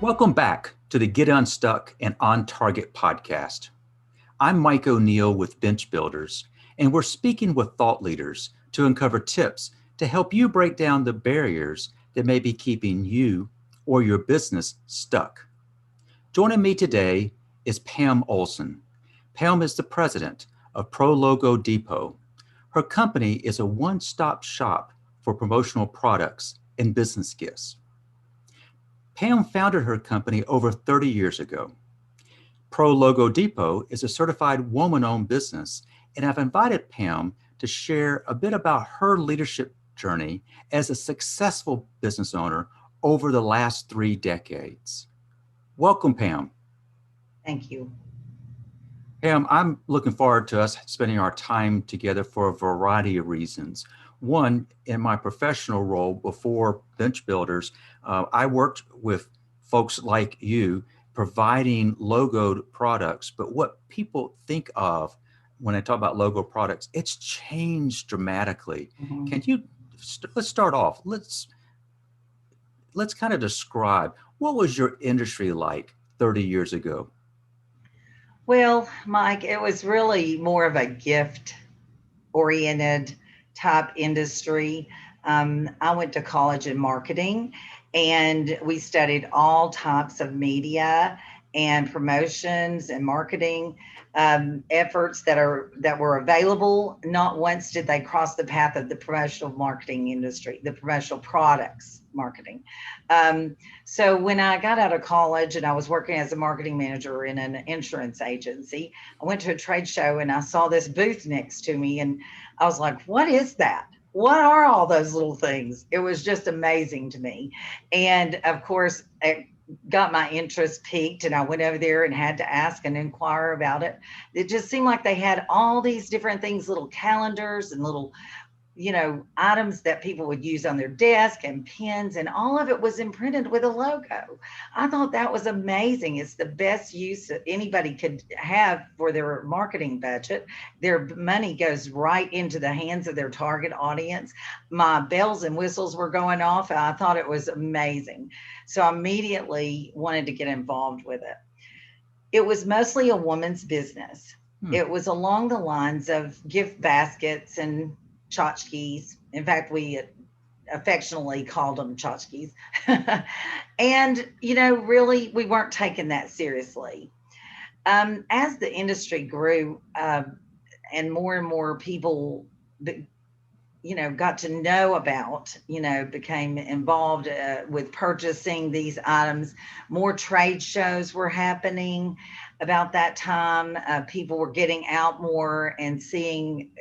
Welcome back to the Get Unstuck and On Target podcast. I'm Mike O'Neill with Bench Builders, and we're speaking with thought leaders to uncover tips to help you break down the barriers that may be keeping you or your business stuck. Joining me today is Pam Olson. Pam is the president of Pro Logo Depot. Her company is a one-stop shop for promotional products and business gifts. Pam founded her company over 30 years ago. Pro Logo Depot is a certified woman-owned business, and I've invited Pam to share a bit about her leadership journey as a successful business owner over the last 3 decades. Welcome, Pam. Thank you. Pam, I'm looking forward to us spending our time together for a variety of reasons. One, in my professional role before Bench Builders, I worked with folks like you providing logoed products, but what people think of when I talk about logo products, it's changed dramatically. Mhm. Can you, let's start off, let's kind of describe what was your industry like 30 years ago? Well, Mike, it was really more of a gift oriented type industry. I went to college in marketing and we studied all types of media and promotions and marketing efforts that were available. Not once did they cross the path of the promotional marketing industry, the promotional products marketing. So when I got out of college and I was working as a marketing manager in an insurance agency, I went to a trade show and I saw this booth next to me and I was like, what is that? What are all those little things? It was just amazing to me. And of course, it got my interest piqued and I went over there and had to ask and inquire about it. It just seemed like they had all these different things, little calendars and little items that people would use on their desk and pens, and all of it was imprinted with a logo. I thought that was amazing. It's the best use that anybody could have for their marketing budget. Their money goes right into the hands of their target audience. My bells and whistles were going off. And I thought it was amazing. So I immediately wanted to get involved with it. It was mostly a woman's business. Hmm. It was along the lines of gift baskets and tchotchkes. In fact, we affectionately called them tchotchkes. And, really, we weren't taking that seriously. As the industry grew and more people, got to know about, became involved with purchasing these items, more trade shows were happening about that time. People were getting out more and seeing,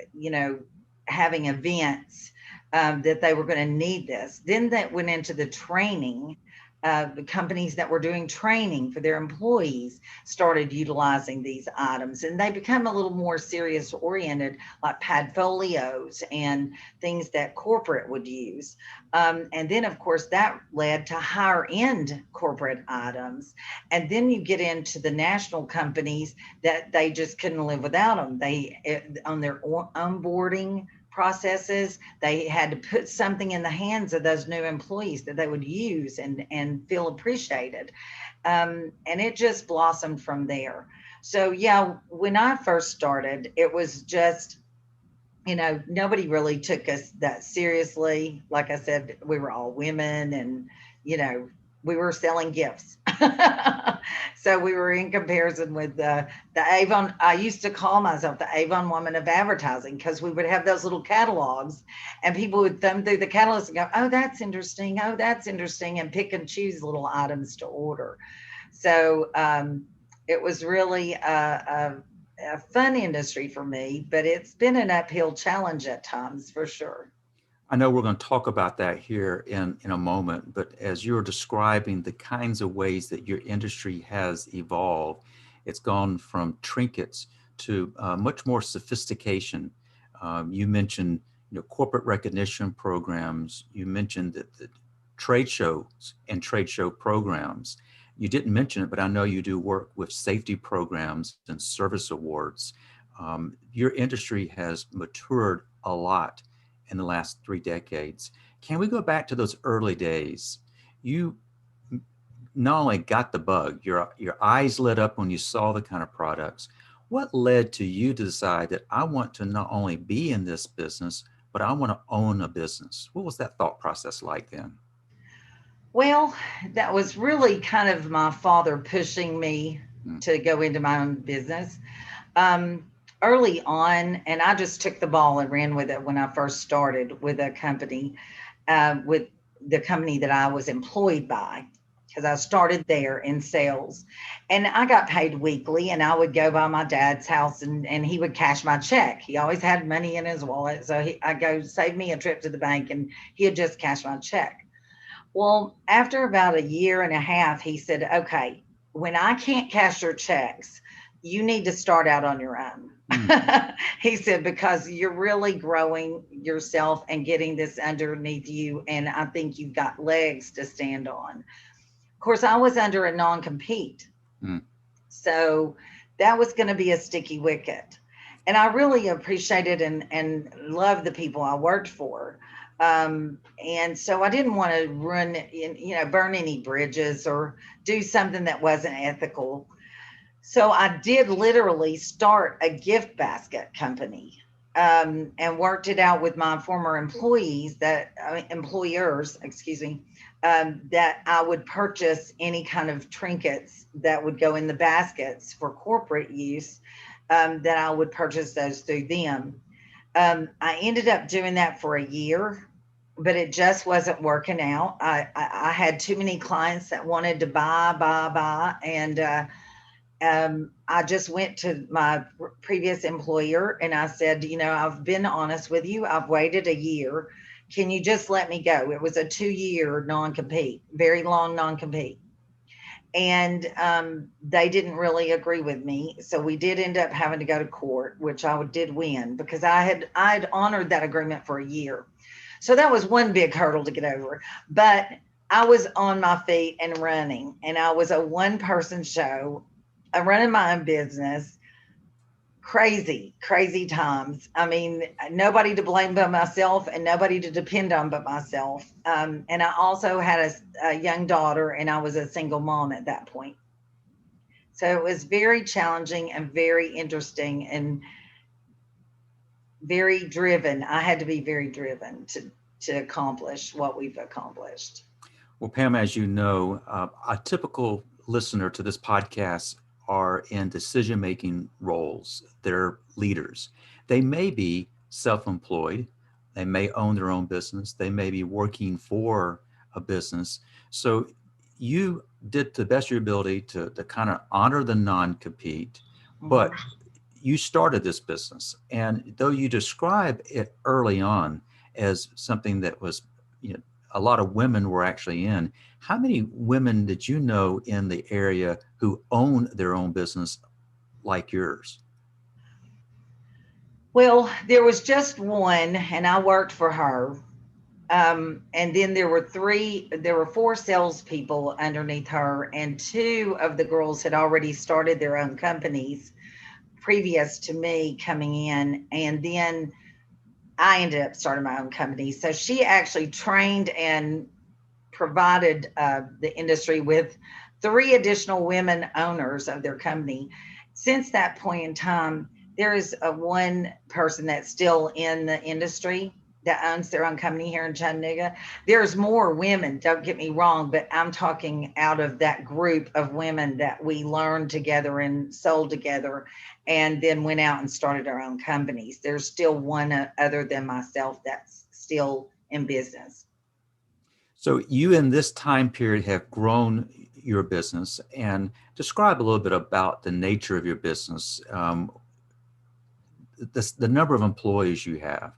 having events that they were going to need this. Then that went into the training. The companies that were doing training for their employees started utilizing these items and they become a little more serious oriented, like padfolios and things that corporate would use. And then, of course, that led to higher end corporate items. And then you get into the national companies that they just couldn't live without them. On their onboarding processes, they had to put something in the hands of those new employees that they would use and feel appreciated. And it just blossomed from there. So yeah, when I first started, it was just, nobody really took us that seriously. Like I said, we were all women and, you know, we were selling gifts. So we were in comparison with the Avon. I used to call myself the Avon woman of advertising because we would have those little catalogs and people would thumb through the catalogs and go, oh, that's interesting. Oh, that's interesting. And pick and choose little items to order. So it was really a fun industry for me, but it's been an uphill challenge at times for sure. I know we're going to talk about that here in a moment, but as you're describing the kinds of ways that your industry has evolved, it's gone from trinkets to much more sophistication. You mentioned, corporate recognition programs. You mentioned that trade shows and trade show programs. You didn't mention it, but I know you do work with safety programs and service awards. Your industry has matured a lot in the last 3 decades. Can we go back to those early days? You not only got the bug, your eyes lit up when you saw the kind of products. What led to you to decide that I want to not only be in this business, but I want to own a business? What was that thought process like then? Well, that was really kind of my father pushing me Mm, to go into my own business. Um, Early on, and I just took the ball and ran with it when I first started with a company, with the company that I was employed by, because I started there in sales, and I got paid weekly. And I would go by my dad's house, and he would cash my check. He always had money in his wallet, so I go save me a trip to the bank, and he would just cash my check. Well, after about a year and a half, he said, "Okay, when I can't cash your checks, you need to start out on your own." mm, He said, "Because you're really growing yourself and getting this underneath you. And I think you've got legs to stand on." Of course, I was under a non compete. mm. So that was going to be a sticky wicket. And I really appreciated and loved the people I worked for. And so I didn't want to burn any bridges or do something that wasn't ethical. So I did literally start a gift basket company, and worked it out with my former employers, excuse me, that I would purchase any kind of trinkets that would go in the baskets for corporate use, that I would purchase those through them. I ended up doing that for a year, but it just wasn't working out. I had too many clients that wanted to buy, and I just went to my previous employer and I said, "I've been honest with you. I've waited a year. Can you just let me go?" It was a 2-year non compete, very long non compete. And they didn't really agree with me. So we did end up having to go to court, which I did win because I'd honored that agreement for a year. So that was one big hurdle to get over. But I was on my feet and running, and I was a one person show. I'm running my own business. Crazy, crazy times. I mean, nobody to blame but myself and nobody to depend on but myself. And I also had a young daughter, and I was a single mom at that point. So it was very challenging and very interesting and very driven. I had to be very driven to accomplish what we've accomplished. Well, Pam, as you know, a typical listener to this podcast are in decision making roles. They're leaders. They may be self employed, they may own their own business, they may be working for a business. So you did the best of your ability to kind of honor the non compete, Mhm. but you started this business. And though you describe it early on as something that was, you know, a lot of women were actually in, how many women did you know in the area who own their own business like yours? Well, there was just one, and I worked for her. And then there were four salespeople underneath her, and two of the girls had already started their own companies previous to me coming in. And then I ended up starting my own company. So she actually trained and provided the industry with three additional women owners of their company. Since that point in time, there is a one person that's still in the industry that owns their own company here in Chattanooga. There's more women, don't get me wrong, but I'm talking out of that group of women that we learned together and sold together and then went out and started our own companies. There's still one other than myself that's still in business. So you in this time period have grown your business, and describe a little bit about the nature of your business, the number of employees you have.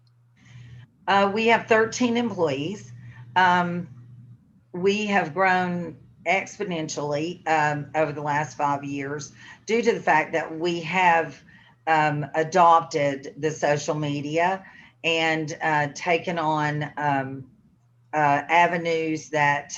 We have 13 employees. Um, we have grown exponentially over the last 5 years due to the fact that we have adopted the social media and taken on avenues that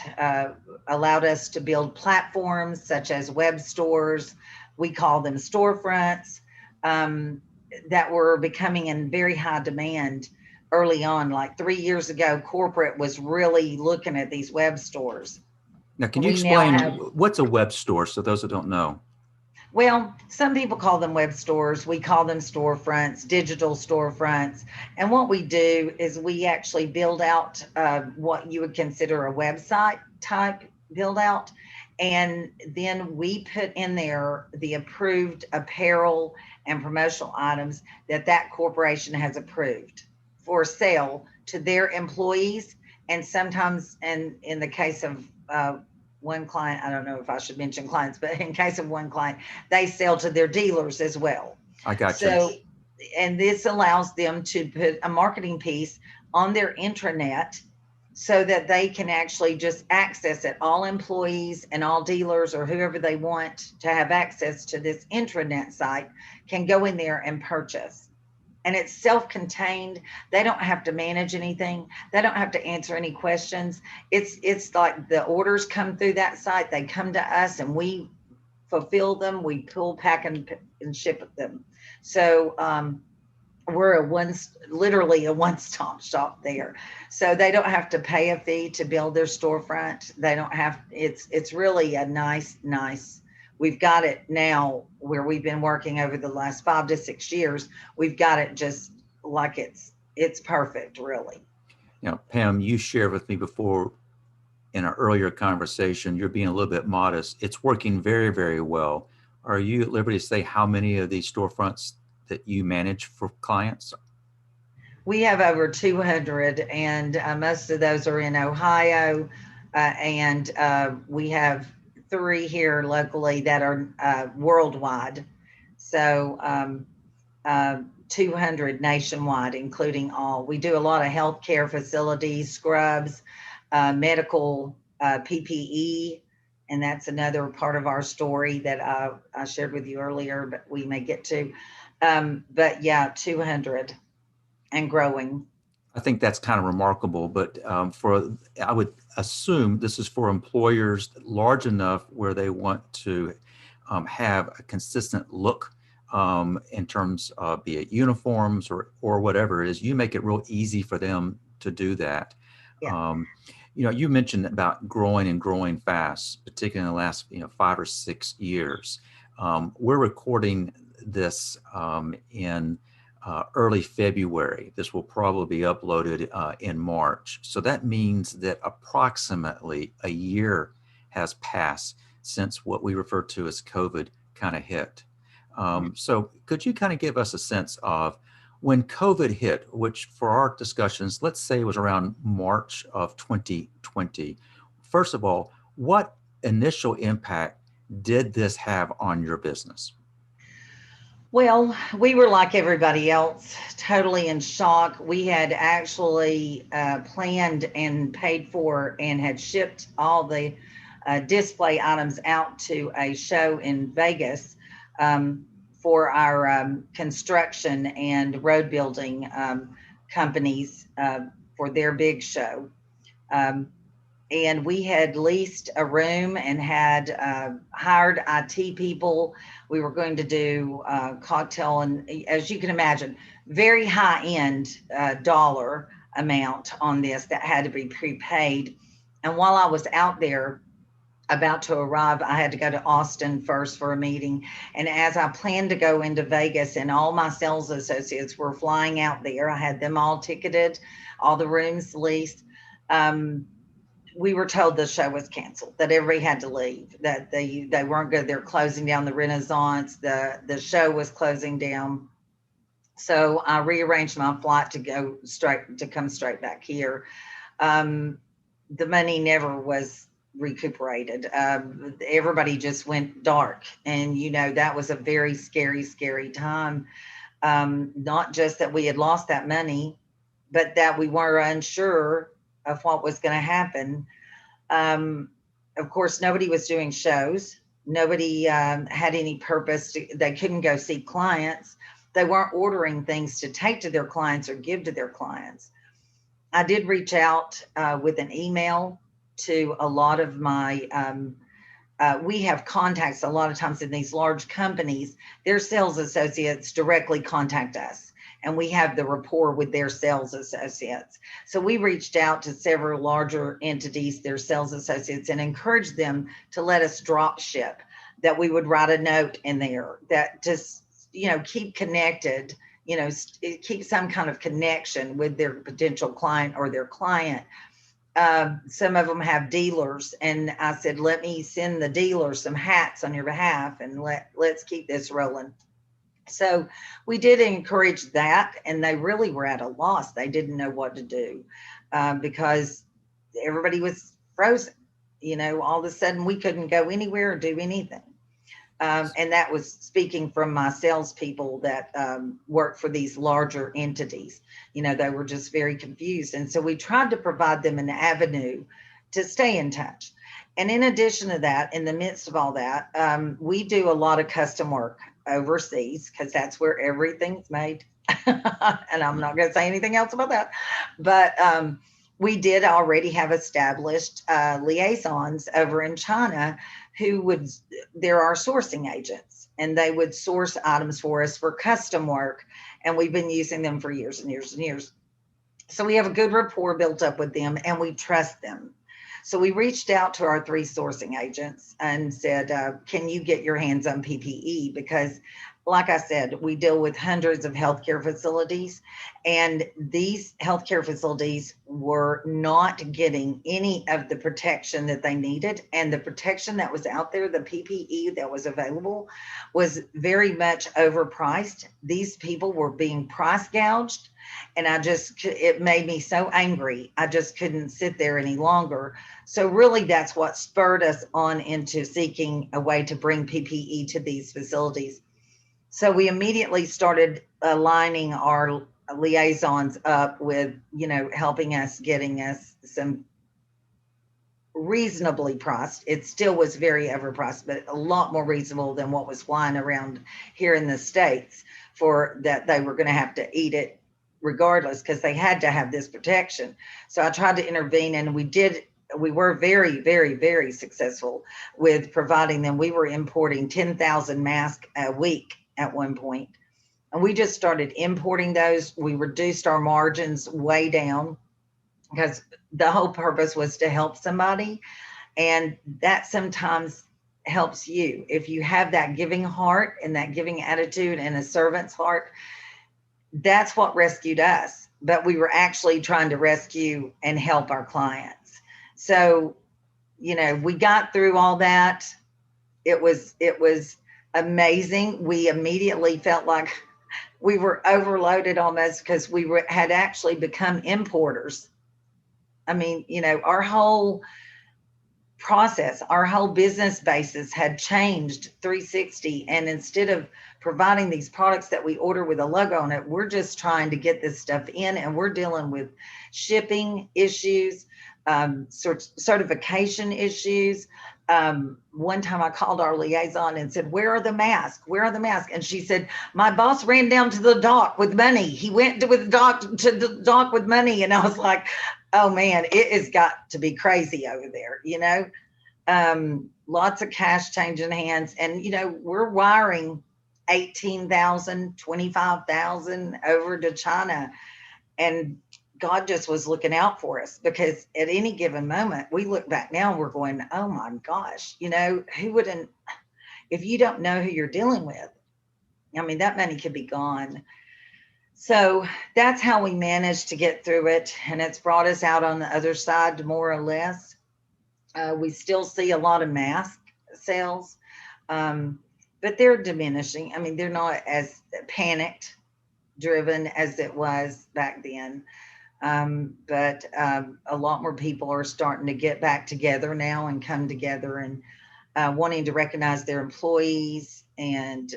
allowed us to build platforms such as web stores. We call them storefronts, um, that were becoming in very high demand early on. Like 3 years ago, corporate was really looking at these web stores. Now, can you We now explain have, what's a web store so those that don't know? well, some people call them web stores. We call them storefronts, digital storefronts. And what we do is we actually build out what you would consider a website type build out. And then we put in there the approved apparel and promotional items that that corporation has approved for sale to their employees. And sometimes, and in the case of one client, I don't know if I should mention clients, but in case of one client, they sell to their dealers as well. I got you. So, and this allows them to put a marketing piece on their intranet so that they can actually just access it. All employees and all dealers or whoever they want to have access to this intranet site can go in there and purchase. And it's self-contained. They don't have to manage anything. They don't have to answer any questions. It's like the orders come through that site. They come to us and we fulfill them. We pull, pack, and ship them. So we're literally a one-stop shop there. So they don't have to pay a fee to build their storefront. They don't have. It's really a nice. We've got it now where we've been working over the last 5 to 6 years. We've got it just like it's perfect, really. Pam, you shared with me before in our earlier conversation, you're being a little bit modest. It's working very, very well. Are you at liberty to say how many of these storefronts that you manage for clients? We have over 200, and most of those are in Ohio, and we have 3 here locally that are worldwide. So 200 nationwide, including all. We do a lot of healthcare facilities, scrubs, medical PPE, and that's another part of our story that I shared with you earlier, but we may get to. But yeah, 200 and growing. I think that's kind of remarkable, but I would assume this is for employers large enough where they want to have a consistent look in terms of be it uniforms or whatever it is. You make it real easy for them to do that. Yeah. You mentioned about growing and growing fast, particularly in the last 5 or 6 years. We're recording this in early February. This will probably be uploaded in March. So that means that approximately a year has passed since what we refer to as COVID kind of hit. So could you kind of give us a sense of when COVID hit, which for our discussions, let's say it was around March of 2020. First of all, what initial impact did this have on your business? Well, we were like everybody else, totally in shock. We had actually planned and paid for and had shipped all the display items out to a show in Vegas for our construction and road building companies for their big show. And we had leased a room and had hired IT people. We were going to do cocktail and, as you can imagine, very high end dollar amount on this that had to be prepaid. And while I was out there about to arrive, I had to go to Austin first for a meeting. And as I planned to go into Vegas and all my sales associates were flying out there, I had them all ticketed, all the rooms leased. We were told the show was canceled, that everybody had to leave, that they weren't good. They're closing down the Renaissance. The show was closing down. So I rearranged my flight to come straight back here. The money never was recuperated. Everybody just went dark. And, that was a very scary, scary time. Not just that we had lost that money, but that we were unsure of what was going to happen. Of course, nobody was doing shows. Nobody had any purpose. They couldn't go see clients. They weren't ordering things to take to their clients or give to their clients. I did reach out with an email to a lot of my, we have contacts a lot of times in these large companies. Their sales associates directly contact us. and we have the rapport with their sales associates. So we reached out to several larger entities, their sales associates, and encouraged them to let us drop ship, that we would write a note in there that just, keep connected, keep some kind of connection with their potential client or their client. Some of them have dealers, and I said, let me send the dealers some hats on your behalf, and let's keep this rolling. So we did encourage that, and they really were at a loss. They didn't know what to do, because everybody was frozen. All of a sudden we couldn't go anywhere or do anything. And that was speaking from my salespeople that work for these larger entities. They were just very confused. And so we tried to provide them an avenue to stay in touch. And in addition to that, in the midst of all that, we do a lot of custom work overseas, because that's where everything's made. And I'm not going to say anything else about that. But we did already have established liaisons over in China they're our sourcing agents, and they would source items for us for custom work. And we've been using them for years and years and years. So we have a good rapport built up with them, and we trust them. So we reached out to our 3 sourcing agents and said, can you get your hands on PPE? Because like I said, we deal with hundreds of healthcare facilities, and these healthcare facilities were not getting any of the protection that they needed. And the protection that was out there, the PPE that was available, was very much overpriced. These people were being price gouged. And it made me so angry. I just couldn't sit there any longer. So really, that's what spurred us on into seeking a way to bring PPE to these facilities. So we immediately started aligning our liaisons up with, helping us, getting us some reasonably priced. It still was very overpriced, but a lot more reasonable than what was flying around here in the States, for that they were going to have to eat it regardless, because they had to have this protection. So I tried to intervene, and we were very, very, very successful with providing them. We were importing 10,000 masks a week at one point, and we just started importing those. We reduced our margins way down, because the whole purpose was to help somebody. And that sometimes helps you. If you have that giving heart and that giving attitude and a servant's heart, that's what rescued us. But we were actually trying to rescue and help our clients. So, we had through all that. It was amazing. We immediately felt like we were overloaded almost, because had actually become importers. I mean, our whole process, our whole business basis had changed 360. And instead of providing these products that we order with a logo on it, we're just trying to get this stuff in, and we're dealing with shipping issues, certification issues. One time I called our liaison and said, where are the masks? Where are the masks? And she said, my boss ran down to the dock with money. He went to the dock with money. And I was like, oh man, it has got to be crazy over there, lots of cash changing hands. And, we're wiring 18,000, 25,000 over to China. And God just was looking out for us, because at any given moment, we look back now and we're going, oh my gosh, who wouldn't, if you don't know who you're dealing with, I mean, that money could be gone. So that's how we managed to get through it. And it's brought us out on the other side, more or less. We still see a lot of mask sales, but they're diminishing. I mean, they're not as panicked driven as it was back then. But a lot more people are starting to get back together now and come together, and wanting to recognize their employees, and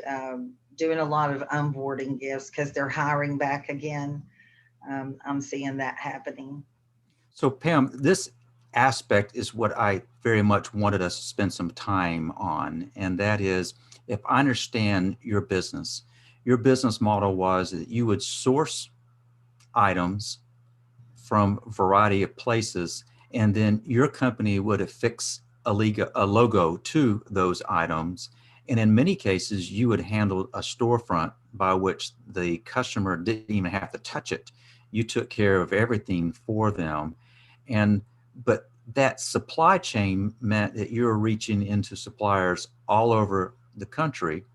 doing a lot of onboarding gifts, because they're hiring back again. I'm seeing that happening. So Pam, this aspect is what I very much wanted us to spend some time on. And that is, if I understand your business model was that you would source items from a variety of places, and then your company would affix a logo to those items. And in many cases, you would handle a storefront by which the customer didn't even have to touch it. You took care of everything for them. And but that supply chain meant that you were reaching into suppliers all over the country.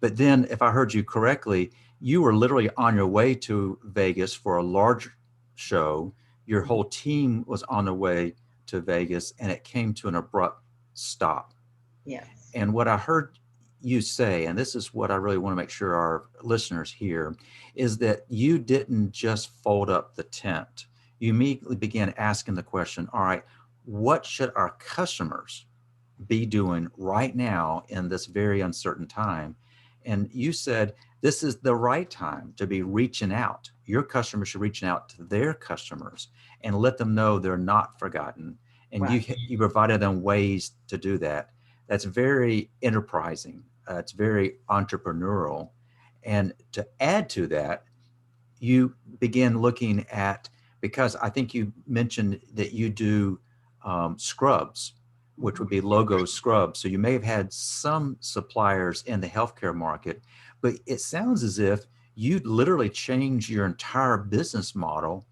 But then, if I heard you correctly, you were literally on your way to Vegas for a large show. Your whole team was on their way to Vegas, and it came to an abrupt stop. Yes. And what I heard you say, and this is what I really want to make sure our listeners hear, is that you didn't just fold up the tent. You immediately began asking the question, all right, what should our customers be doing right now in this very uncertain time? And you said this is the right time to be reaching out. Your customers should reach out to their customers and let them know they're not forgotten. And Right. you provided them ways to do that. That's very enterprising. It's very entrepreneurial. And to add to that, you begin looking at, because I think you mentioned that you do scrubs, which would Mhm. be logo scrubs. So you may have had some suppliers in the healthcare market, but it sounds as if you literally changed your entire business model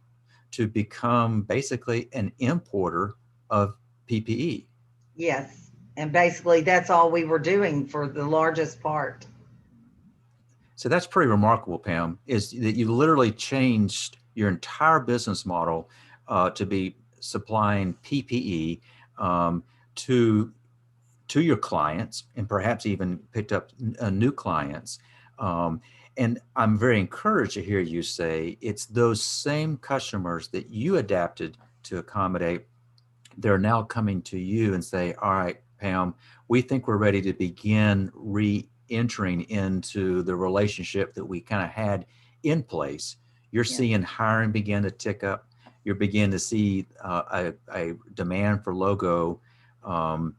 to become basically an importer of PPE. Yes. And basically, that's all we were doing for the largest part. So that's pretty remarkable, Pam, is that you literally changed your entire business model to be supplying PPE um, to your clients, and perhaps even picked up new clients. Um, and I'm very encouraged to hear you say it's those same customers that you adapted to accommodate. They're now coming to you and say, all right, Pam, we think we're ready to begin re-entering into the relationship that we kind of had in place. You're Yes. seeing hiring begin to tick up. You're beginning to see a demand for logo. Um,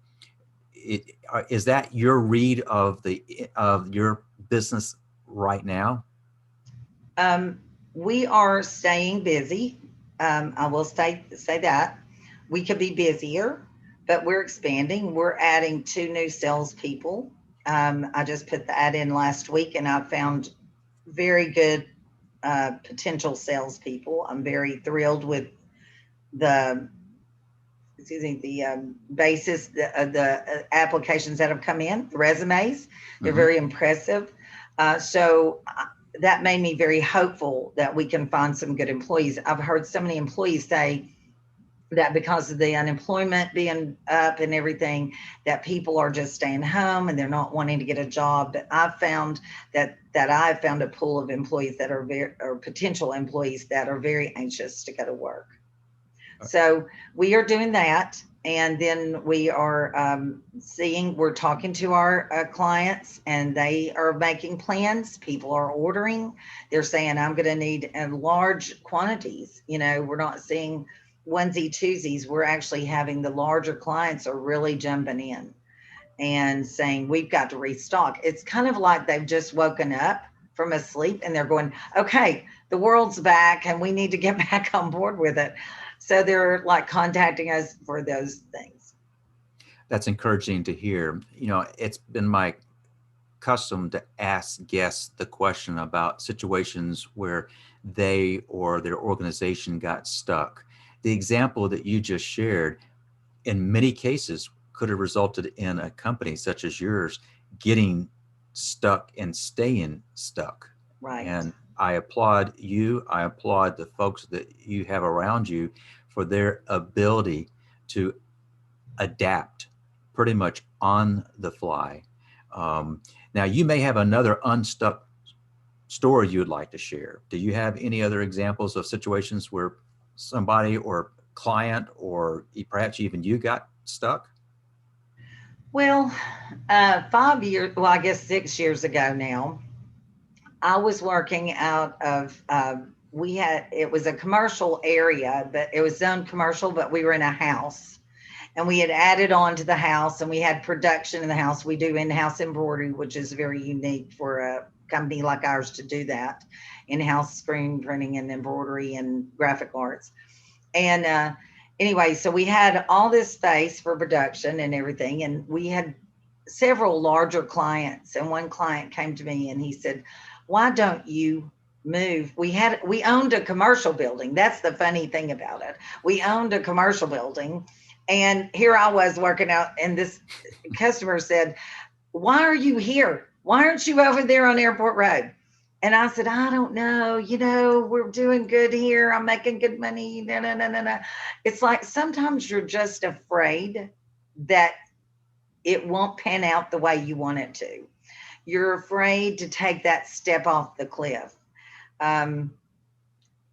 is that your read of your business right now? Um, we are staying busy. I will say that we could be busier, but we're expanding. We're adding two new salespeople. I just put the ad in last week, and I found very good potential salespeople. I'm very thrilled with the excuse me the basis the applications that have come in, the resumes. They're Mm-hmm. very impressive. So that made me very hopeful that we can find some good employees. I've heard so many employees say that because of the unemployment being up and everything, that people are just staying home and they're not wanting to get a job. But I've found that I've found a pool of employees that are very, or potential employees that are very anxious to go to work. So we are doing that. And then we are we're talking to our clients, and they are making plans. People are ordering. They're saying, I'm going to need large quantities. We're not seeing onesie twosies. We're actually having the larger clients are really jumping in and saying, we've got to restock. It's kind of like they've just woken up from a sleep and they're going, okay, the world's back and we need to get back on board with it. So they're like contacting us for those things. That's encouraging to hear. It's been my custom to ask guests the question about situations where they or their organization got stuck. The example that you just shared, in many cases, could have resulted in a company such as yours getting stuck and staying stuck. Right. And I applaud you. I applaud the folks that you have around you for their ability to adapt pretty much on the fly. Um, Now, you may have another unstuck story you would like to share. Do you have any other examples of situations where somebody or client or perhaps even you got stuck? Well, 5 years, well, I guess 6 years ago now, I was working out of, it was a commercial area, but it was zoned commercial, but we were in a house and we had added on to the house and we had production in the house. We do in-house embroidery, which is very unique for a company like ours to do that, in-house screen printing and embroidery and graphic arts. And anyway, so we had all this space for production and everything, and we had several larger clients. And one client came to me and he said, why don't you move? We owned a commercial building. That's the funny thing about it. We owned a commercial building, and here I was working out, and this customer said, why are you here? Why aren't you over there on Airport Road? And I said, I don't know. We're doing good here. I'm making good money. No, no, no, no, no. It's like sometimes you're just afraid that it won't pan out the way you want it to. You're afraid to take that step off the cliff. Um,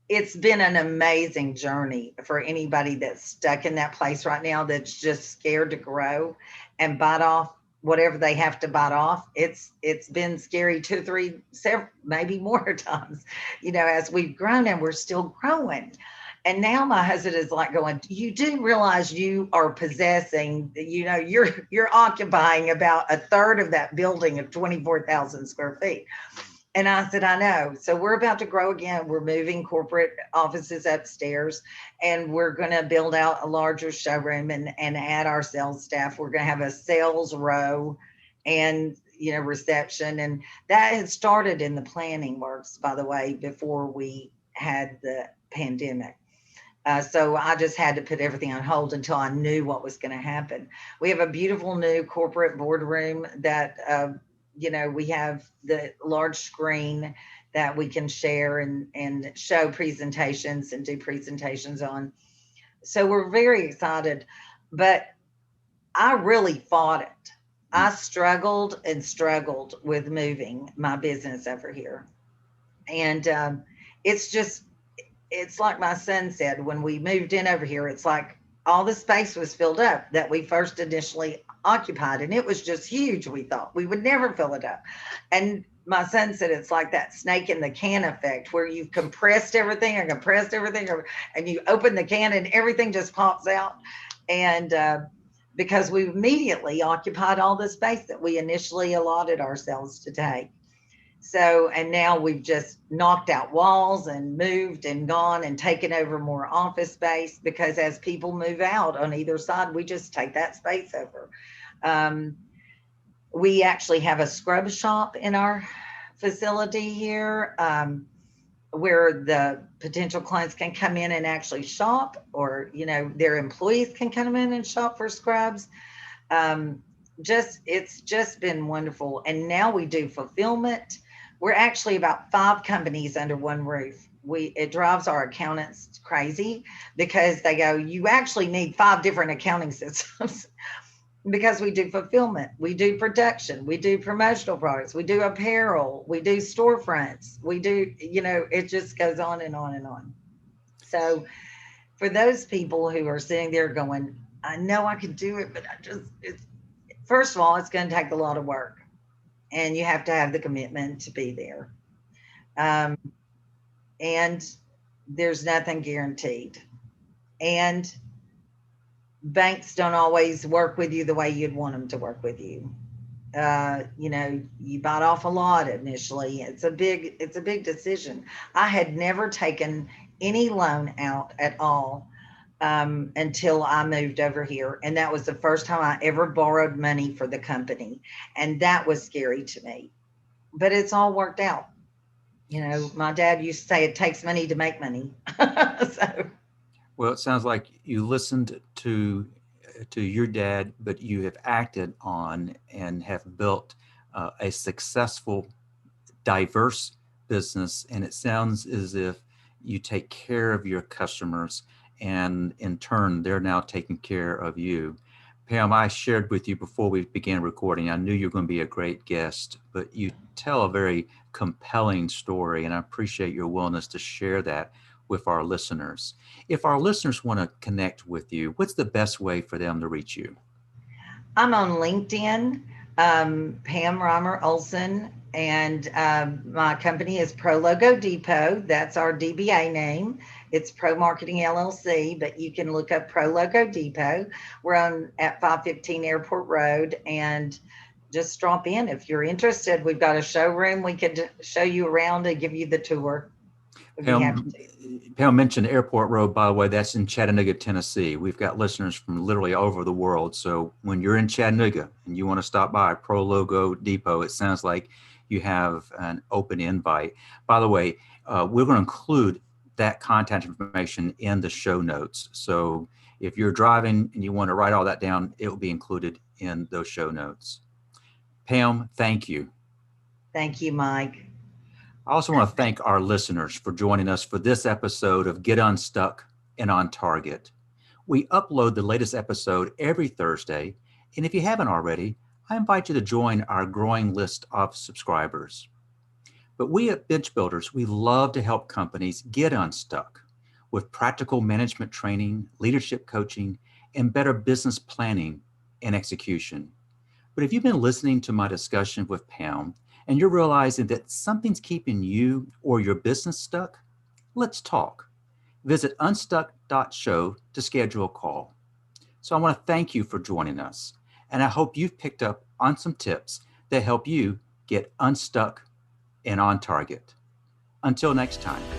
it's been an amazing journey for anybody that's stuck in that place right now, that's just scared to grow and bite off whatever they have to bite off. It's been scary two, three, several, maybe more times, as we've grown, and we're still growing. And now my husband is like going, you do realize you are possessing, you're occupying about a third of that building of 24,000 square feet. And I said, I know. So we're about to grow again. We're moving corporate offices upstairs, and we're going to build out a larger showroom and add our sales staff. We're going to have a sales row and, reception. And that had started in the planning works, by the way, before we had the pandemic. So I just had to put everything on hold until I knew what was going to happen. We have a beautiful new corporate boardroom that, we have the large screen that we can share and show presentations and do presentations on. So we're very excited, but I really fought it. I struggled and struggled with moving my business over here. And it's like my son said, when we moved in over here, it's like all the space was filled up that we first initially occupied, and it was just huge. We thought we would never fill it up. And my son said it's like that snake in the can effect, where you've compressed everything and you open the can and everything just pops out. And because we immediately occupied all the space that we initially allotted ourselves to take. So, and now we've just knocked out walls and moved and gone and taken over more office space, because as people move out on either side, we just take that space over. We actually have a scrub shop in our facility here, where the potential clients can come in and actually shop, or, their employees can come in and shop for scrubs. It's just been wonderful. And now we do fulfillment. We're actually about 5 companies under one roof. It drives our accountants crazy, because they go, you actually need 5 different accounting systems. Because we do fulfillment, we do production, we do promotional products, we do apparel, we do storefronts, we do, it just goes on and on and on. So for those people who are sitting there going, I know I could do it, but first of all, it's going to take a lot of work, and you have to have the commitment to be there. And there's nothing guaranteed. And banks don't always work with you the way you'd want them to work with you. You bite off a lot initially. It's a big decision. I had never taken any loan out at all until I moved over here. And that was the first time I ever borrowed money for the company. And that was scary to me, but it's all worked out. My dad used to say it takes money to make money. So. Well, it sounds like you listened to your dad, but you have acted on and have built a successful, diverse business. And it sounds as if you take care of your customers, and in turn, they're now taking care of you. Pam, I shared with you before we began recording, I knew you were going to be a great guest, but you tell a very compelling story, and I appreciate your willingness to share that with our listeners. If our listeners want to connect with you, what's the best way for them to reach you? I'm on LinkedIn, Pam Olson, and my company is Pro Logo Depot. That's our DBA name. It's Pro Marketing LLC, but you can look up Pro Logo Depot. We're at 515 Airport Road, and just drop in if you're interested. We've got a showroom. We could show you around and give you the tour. Pam mentioned Airport Road, by the way. That's in Chattanooga, Tennessee. We've got listeners from literally all over the world. So when you're in Chattanooga and you want to stop by Pro Logo Depot, it sounds like you have an open invite. By the way, we're going to include that contact information in the show notes. So if you're driving and you want to write all that down, it will be included in those show notes. Pam, thank you. Thank you, Mike. I also want to thank our listeners for joining us for this episode of Get Unstuck and On Target. We upload the latest episode every Thursday, and if you haven't already, I invite you to join our growing list of subscribers. But we at Bench Builders, we love to help companies get unstuck with practical management training, leadership coaching, and better business planning and execution. But if you've been listening to my discussion with Pam and you're realizing that something's keeping you or your business stuck, let's talk. Visit unstuck.show to schedule a call. So I want to thank you for joining us, and I hope you've picked up on some tips that help you get unstuck and on target. Until next time.